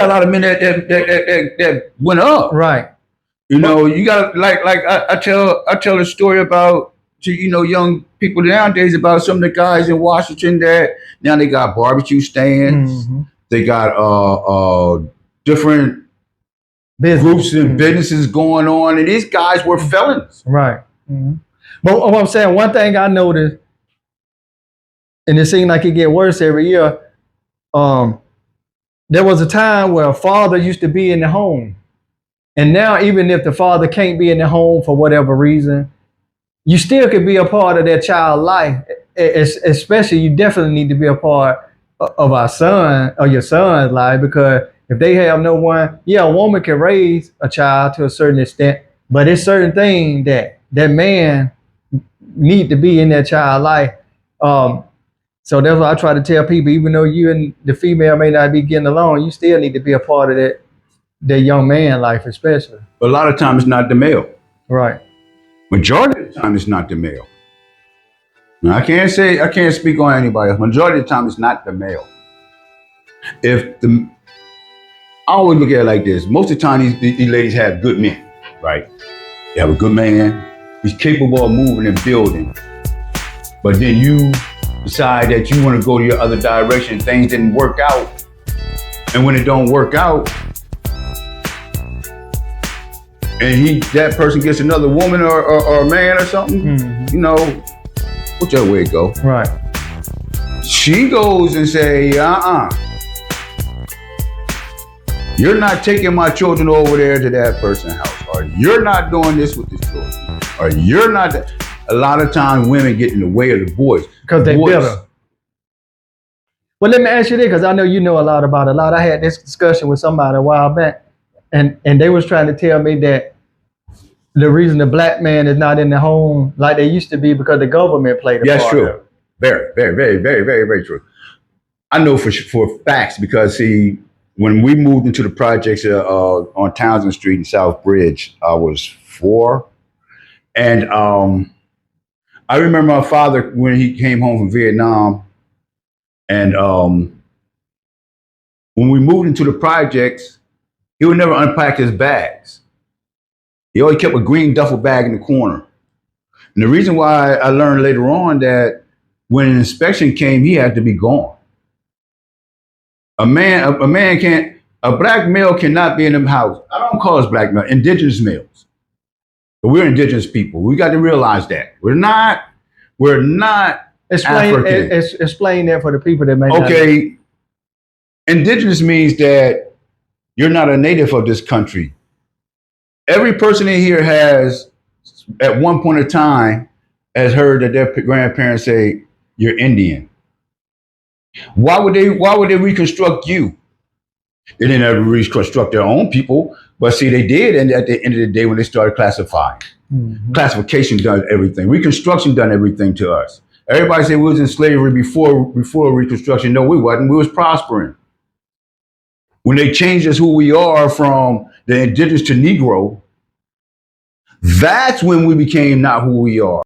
a lot of men that went up. Right. You know, you got like I tell a story about to young people nowadays about some of the guys in Washington that now they got barbecue stands, they got different groups and businesses going on, and these guys were felons. Right. But what I'm saying, one thing I noticed, and it seemed like it get worse every year. There was a time where a father used to be in the home. And now, even if the father can't be in the home for whatever reason, you still could be a part of that child's life. Especially, you definitely need to be a part of our son or your son's life, because if they have no one, a woman can raise a child to a certain extent, but it's certain things that man need to be in that child's life. So that's why I try to tell people, even though you and the female may not be getting along, you still need to be a part of that young man life, especially. But a lot of times it's not the male. Right. Majority of the time it's not the male. Now, I can't speak on anybody else. Majority of the time it's not the male. I always look at it like this. Most of the time these ladies have good men, right? They have a good man. He's capable of moving and building. But then you decide that you want to go to your other direction, things didn't work out. And when it don't work out, and that person gets another woman or a man or something, whichever way it go. Right. She goes and say, you're not taking my children over there to that person's house, or you're not doing this with the children, or you're not. A lot of times women get in the way of the boys. Because they bitter. Well, let me ask you this, because I know you know a lot about it. I had this discussion with somebody a while back, and they was trying to tell me that the reason the black man is not in the home like they used to be because the government played a part. That's true. Very, very, very, very, very, very true. I know for facts, because see, when we moved into the projects on Townsend Street in South Bridge, I was 4, and I remember my father when he came home from Vietnam, and when we moved into the projects, he would never unpack his bags. He always kept a green duffel bag in the corner. And the reason why I learned later on that when an inspection came, he had to be gone. A black male cannot be in the house. I don't call us black male, indigenous males. But we're indigenous people. We got to realize that. We're not African. Explain that for the people that may not. Okay. Indigenous means that you're not a native of this country. Every person in here has, at one point in time, has heard that their grandparents say, you're Indian. Why would they reconstruct you? They didn't ever reconstruct their own people, but see, they did. And at the end of the day, when they started classifying, classification done everything. Reconstruction done everything to us. Everybody said we was in slavery before Reconstruction. No, we wasn't. We was prospering. When they changed us who we are from the indigenous to Negro, that's when we became not who we are.